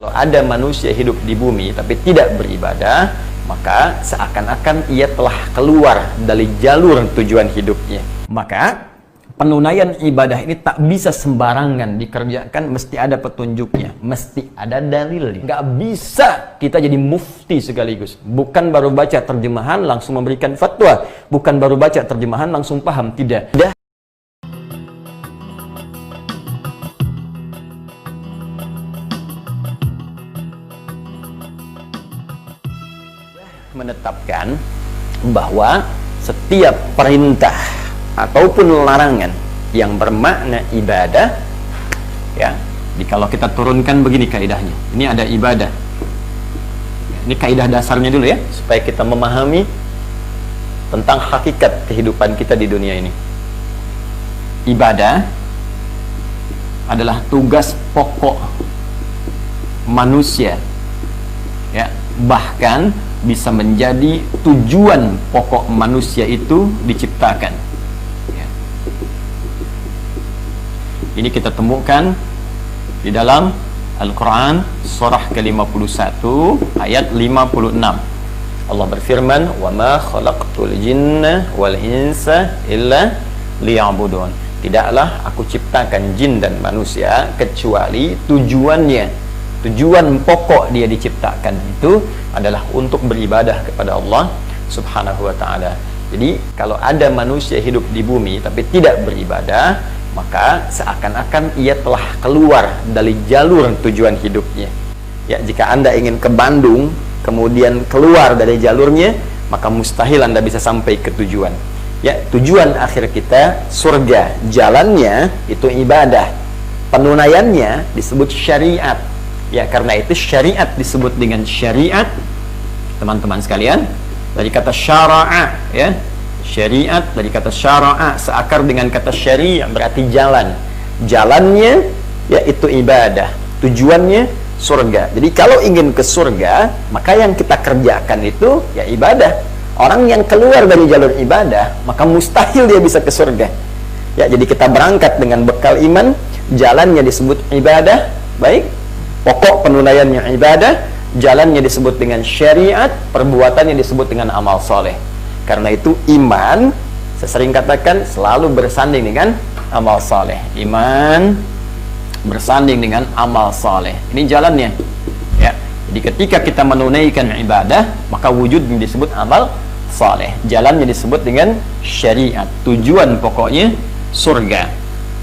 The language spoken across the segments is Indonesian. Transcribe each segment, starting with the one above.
Kalau ada manusia hidup di bumi tapi tidak beribadah, maka seakan-akan ia telah keluar dari jalur tujuan hidupnya. Maka penunaian ibadah ini tak bisa sembarangan dikerjakan, mesti ada petunjuknya, mesti ada dalilnya. Nggak bisa kita jadi mufti sekaligus. Bukan baru baca terjemahan langsung memberikan fatwa, bukan baru baca terjemahan langsung paham, tidak. Menetapkan bahwa setiap perintah ataupun larangan yang bermakna ibadah, ya, kalau kita turunkan begini kaidahnya. Ini ada ibadah. Ini kaidah dasarnya dulu ya, supaya kita memahami tentang hakikat kehidupan kita di dunia ini. Ibadah adalah tugas pokok manusia, ya, bahkan bisa menjadi tujuan pokok manusia itu diciptakan, ya. Ini kita temukan di dalam Al-Quran surah ke-51 ayat 56. Allah berfirman, wa ma khalaqtul jinna wal insa illa liya'budun. Tidaklah aku ciptakan jin dan manusia kecuali tujuan pokok dia diciptakan itu adalah untuk beribadah kepada Allah Subhanahu wa ta'ala. Jadi kalau ada manusia hidup di bumi tapi tidak beribadah, maka seakan-akan ia telah keluar dari jalur tujuan hidupnya. Ya, jika Anda ingin ke Bandung kemudian keluar dari jalurnya, maka mustahil Anda bisa sampai ke tujuan. Ya, tujuan akhir kita surga, jalannya itu ibadah, penunaiannya disebut syariat. Ya, karena itu syariat disebut dengan syariat, teman-teman sekalian, dari kata syara'a, ya. Syariat dari kata syara'a, seakar dengan kata syariah, berarti jalan. Jalannya yaitu ibadah, tujuannya surga. Jadi kalau ingin ke surga, maka yang kita kerjakan itu ya ibadah. Orang yang keluar dari jalur ibadah, maka mustahil dia bisa ke surga. Ya, jadi kita berangkat dengan bekal iman, jalannya disebut ibadah, baik. Pokok penunaiannya ibadah, jalannya disebut dengan syariat, perbuatannya disebut dengan amal soleh. Karena itu iman, saya sering katakan, selalu bersanding dengan amal soleh. Iman bersanding dengan amal soleh. Ini jalannya, ya. Jadi ketika kita menunaikan ibadah, maka wujudnya disebut amal soleh, jalannya disebut dengan syariat, tujuan pokoknya surga.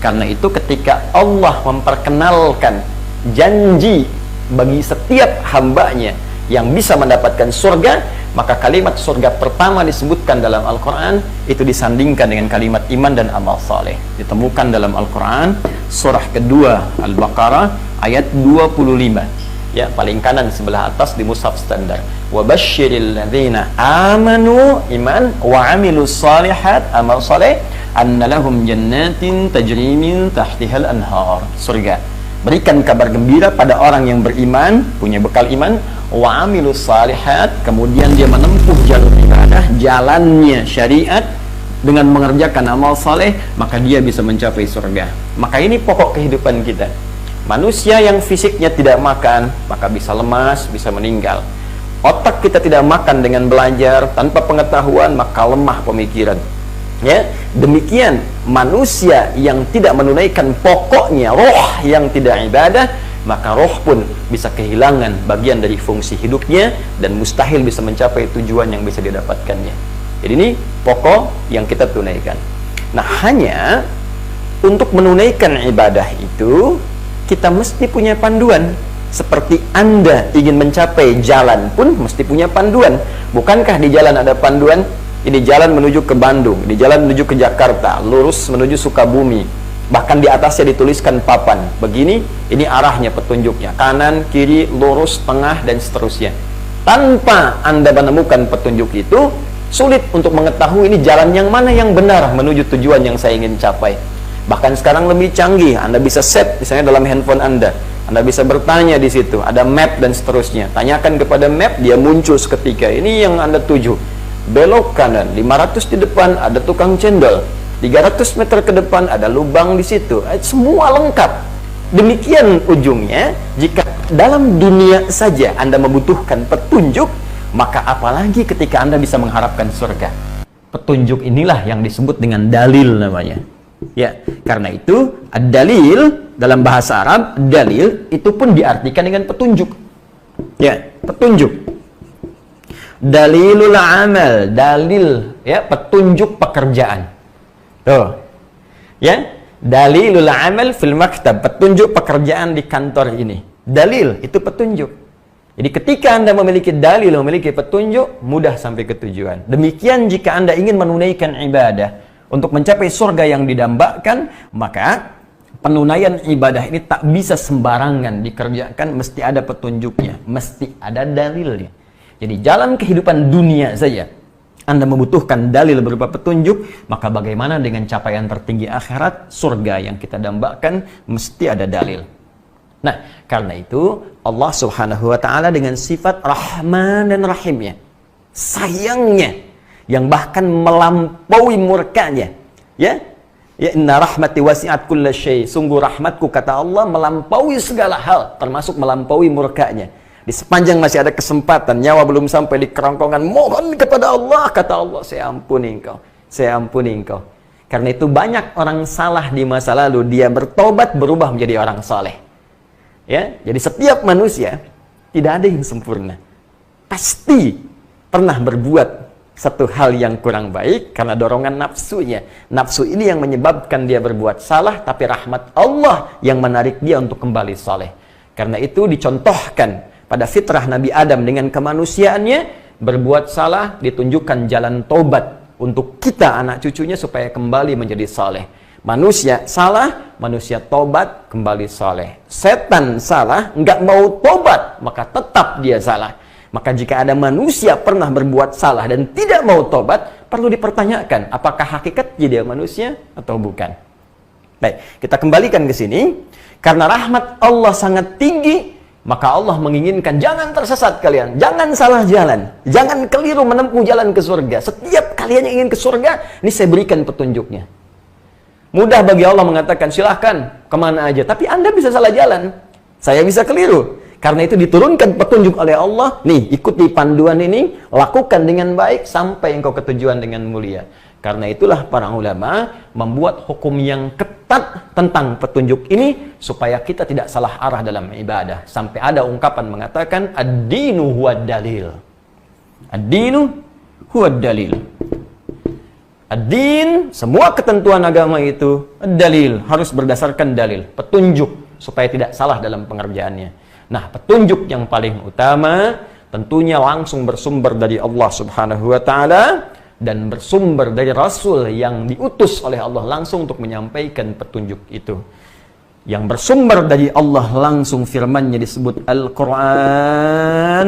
Karena itu ketika Allah memperkenalkan janji bagi setiap hambanya yang bisa mendapatkan surga, maka kalimat surga pertama disebutkan dalam Al-Quran itu disandingkan dengan kalimat iman dan amal saleh. Ditemukan dalam Al-Quran surah kedua Al-Baqarah ayat 25, ya, paling kanan sebelah atas di mushaf standar. Wa basyiril ladzina amanu iman wa amilus salihat amal saleh anna lahum jannatin tajri min tahtihal anhar. Surga. Berikan kabar gembira pada orang yang beriman, punya bekal iman, wa amilus salihat, kemudian dia menempuh jalur ibadah, jalannya syariat dengan mengerjakan amal saleh, maka dia bisa mencapai surga. Maka ini pokok kehidupan kita. Manusia yang fisiknya tidak makan, maka bisa lemas, bisa meninggal. Otak kita tidak makan dengan belajar, tanpa pengetahuan, maka lemah pemikiran. Ya, demikian manusia yang tidak menunaikan pokoknya roh yang tidak ibadah, maka roh pun bisa kehilangan bagian dari fungsi hidupnya dan mustahil bisa mencapai tujuan yang bisa didapatkannya. Jadi ini pokok yang kita tunaikan. Nah, hanya untuk menunaikan ibadah itu kita mesti punya panduan. Seperti Anda ingin mencapai jalan pun mesti punya panduan. Bukankah di jalan ada panduan? Ini jalan menuju ke Bandung, di jalan menuju ke Jakarta, lurus menuju Sukabumi. Bahkan di atasnya dituliskan papan. Begini, ini arahnya, petunjuknya. Kanan, kiri, lurus, tengah, dan seterusnya. Tanpa Anda menemukan petunjuk itu, sulit untuk mengetahui ini jalan yang mana yang benar menuju tujuan yang saya ingin capai. Bahkan sekarang lebih canggih, Anda bisa set misalnya dalam handphone Anda. Anda bisa bertanya di situ, ada map dan seterusnya. Tanyakan kepada map, dia muncul seketika. Ini yang Anda tuju. Belok kanan, 500 di depan ada tukang cendol, 300 meter ke depan ada lubang di situ. Semua lengkap. Demikian ujungnya, jika dalam dunia saja Anda membutuhkan petunjuk, maka apalagi ketika Anda bisa mengharapkan surga. Petunjuk inilah yang disebut dengan dalil namanya. Ya, karena itu ad-dalil dalam bahasa Arab, dalil itu pun diartikan dengan petunjuk. Ya, petunjuk. Dalilul amal, dalil, ya, petunjuk pekerjaan. Tuh. Ya, dalilul amal fil maktab, petunjuk pekerjaan di kantor ini. Dalil itu petunjuk. Jadi ketika Anda memiliki dalil, memiliki petunjuk, mudah sampai ke tujuan. Demikian jika Anda ingin menunaikan ibadah untuk mencapai surga yang didambakan, maka penunaian ibadah ini tak bisa sembarangan dikerjakan, mesti ada petunjuknya, mesti ada dalilnya. Jadi jalan kehidupan dunia saja Anda membutuhkan dalil berupa petunjuk, maka bagaimana dengan capaian tertinggi akhirat, surga yang kita dambakan, mesti ada dalil. Nah, karena itu Allah Subhanahu wa taala dengan sifat Rahman dan Rahimnya, sayangnya yang bahkan melampaui murkanya, ya inna rahmati wasi'at kulla syai, sungguh rahmatku, kata Allah, melampaui segala hal, termasuk melampaui murkanya. Di sepanjang masih ada kesempatan, nyawa belum sampai di kerongkongan, mohon kepada Allah, kata Allah, saya ampuni engkau, saya ampuni engkau. Karena itu banyak orang salah di masa lalu, dia bertobat berubah menjadi orang saleh. Ya, jadi setiap manusia tidak ada yang sempurna. Pasti pernah berbuat satu hal yang kurang baik karena dorongan nafsunya. Nafsu ini yang menyebabkan dia berbuat salah, tapi rahmat Allah yang menarik dia untuk kembali saleh. Karena itu dicontohkan pada fitrah Nabi Adam dengan kemanusiaannya, berbuat salah ditunjukkan jalan taubat untuk kita anak cucunya supaya kembali menjadi saleh. Manusia salah, manusia tobat, kembali saleh. Setan salah, nggak mau tobat, maka tetap dia salah. Maka jika ada manusia pernah berbuat salah dan tidak mau tobat, perlu dipertanyakan, apakah hakikatnya dia manusia atau bukan. Baik, kita kembalikan ke sini. Karena rahmat Allah sangat tinggi, maka Allah menginginkan jangan tersesat kalian, jangan salah jalan, jangan keliru menempuh jalan ke surga. Setiap kalian yang ingin ke surga, ini saya berikan petunjuknya. Mudah bagi Allah mengatakan, silahkan kemana aja, tapi Anda bisa salah jalan, saya bisa keliru. Karena itu diturunkan petunjuk oleh Allah, nih ikuti panduan ini, lakukan dengan baik sampai engkau ke tujuan dengan mulia. Karena itulah para ulama membuat hukum yang ketat tentang petunjuk ini supaya kita tidak salah arah dalam ibadah. Sampai ada ungkapan mengatakan ad-dinu huwad dalil. Ad-dinu huwad dalil. Ad-din, semua ketentuan agama itu dalil, harus berdasarkan dalil, petunjuk supaya tidak salah dalam pengerjaannya. Nah, petunjuk yang paling utama tentunya langsung bersumber dari Allah Subhanahu wa taala dan bersumber dari Rasul yang diutus oleh Allah langsung untuk menyampaikan petunjuk itu. Yang bersumber dari Allah langsung, firman-Nya disebut Al-Quran.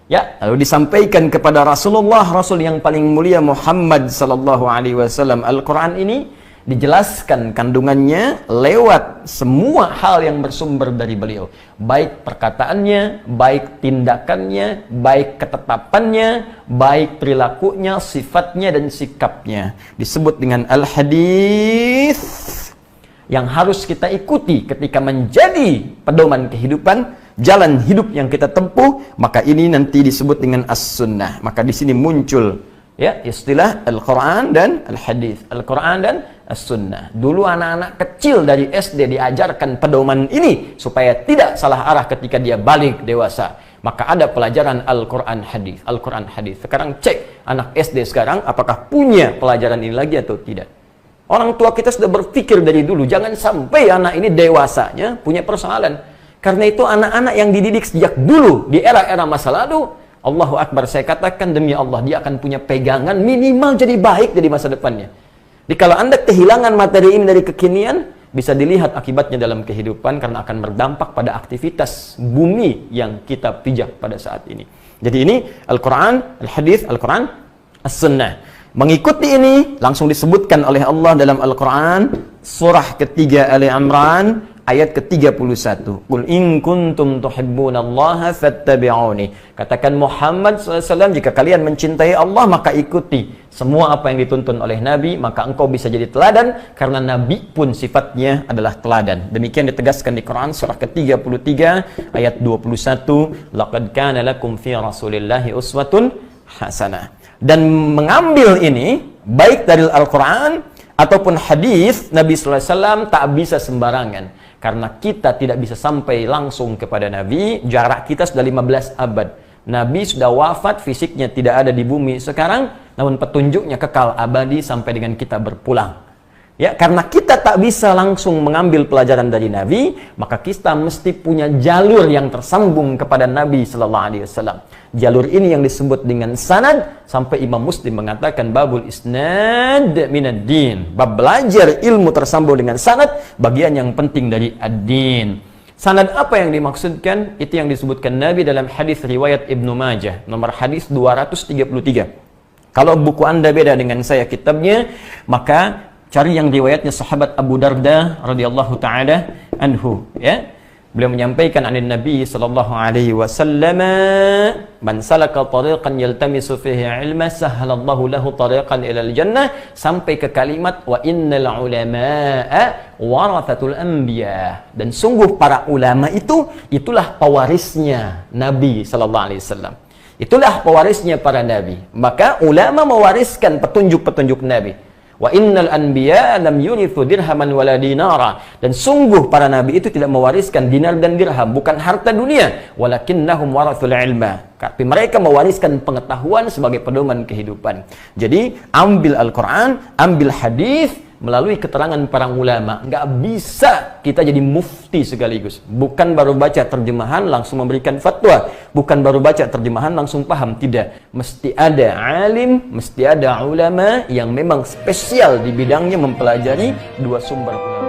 Ya, lalu disampaikan kepada Rasulullah, Rasul yang paling mulia Muhammad sallallahu alaihi wasallam. Al-Quran ini dijelaskan kandungannya lewat semua hal yang bersumber dari beliau, baik perkataannya, baik tindakannya, baik ketetapannya, baik perilakunya, sifatnya dan sikapnya. Disebut dengan al-hadis yang harus kita ikuti ketika menjadi pedoman kehidupan, jalan hidup yang kita tempuh. Maka ini nanti disebut dengan as-sunnah. Maka di sini muncul ya istilah Al-Quran dan Al-Hadis, Al-Quran dan As-Sunnah. Dulu anak-anak kecil dari SD diajarkan pedoman ini supaya tidak salah arah ketika dia balik dewasa. Maka ada pelajaran Al-Quran Hadis, Al-Quran Hadis. Sekarang cek anak SD sekarang apakah punya pelajaran ini lagi atau tidak. Orang tua kita sudah berpikir dari dulu, jangan sampai anak ini dewasanya punya persoalan. Karena itu anak-anak yang dididik sejak dulu di era-era masa lalu, Allahu Akbar, saya katakan demi Allah, dia akan punya pegangan minimal jadi baik dari masa depannya. Jadi kalau Anda kehilangan materi ini dari kekinian, bisa dilihat akibatnya dalam kehidupan karena akan berdampak pada aktivitas bumi yang kita pijak pada saat ini. Jadi ini Al-Quran, Al-Hadis, Al-Quran, As-Sunnah. Mengikuti ini langsung disebutkan oleh Allah dalam Al-Quran, surah ketiga Ali Imran, ayat ke-31. Qul in kuntum tuhibbunallaha fattabi'uni. Katakan Muhammad SAW, jika kalian mencintai Allah maka ikuti semua apa yang dituntun oleh Nabi, maka engkau bisa jadi teladan, karena Nabi pun sifatnya adalah teladan. Demikian ditegaskan di Quran surah ke-33 ayat 21, laqad kana lakum fi rasulillahi uswatun hasanah. Dan mengambil ini baik dari Al-Quran ataupun hadis Nabi sallallahu alaihi wasallam tak bisa sembarangan, karena kita tidak bisa sampai langsung kepada Nabi. Jarak kita sudah 15 abad. Nabi sudah wafat, fisiknya tidak ada di bumi sekarang, namun petunjuknya kekal abadi sampai dengan kita berpulang. Ya, karena kita tak bisa langsung mengambil pelajaran dari Nabi, maka kita mesti punya jalur yang tersambung kepada Nabi sallallahu alaihi wasallam. Jalur ini yang disebut dengan sanad, sampai Imam Muslim mengatakan babul isnad minad din. Bab belajar ilmu tersambung dengan sanad, bagian yang penting dari ad-din. Sanad apa yang dimaksudkan? Itu yang disebutkan Nabi dalam hadis riwayat Ibnu Majah, nomor hadis 233. Kalau buku Anda beda dengan saya kitabnya, maka cari yang riwayatnya sahabat Abu Darda radhiyallahu taala anhu, ya. Beliau menyampaikan anin Nabi sallallahu alaihi wasallam, man salaka tariqan yaltamisu fihi ilma sahhalallahu lahu tariqan ilal jannah, sampai ke kalimat wa innal ulama'a warathatul anbiya. Dan sungguh para ulama itulah pewarisnya Nabi sallallahu alaihi wasallam. Itulah pewarisnya para nabi. Maka ulama mewariskan petunjuk-petunjuk Nabi. Wa innal anbiya lam yurithu dirhaman wala dinara. Dan sungguh para nabi itu tidak mewariskan dinar dan dirham, bukan harta dunia, walakinnahum warathul ilma. Tapi mereka mewariskan pengetahuan sebagai pedoman kehidupan. Jadi ambil Al-Quran, ambil hadis melalui keterangan para ulama. Nggak bisa kita jadi mufti sekaligus. Bukan baru baca terjemahan langsung memberikan fatwa, bukan baru baca terjemahan langsung paham. Tidak, mesti ada alim, mesti ada ulama yang memang spesial di bidangnya mempelajari dua sumber ulama.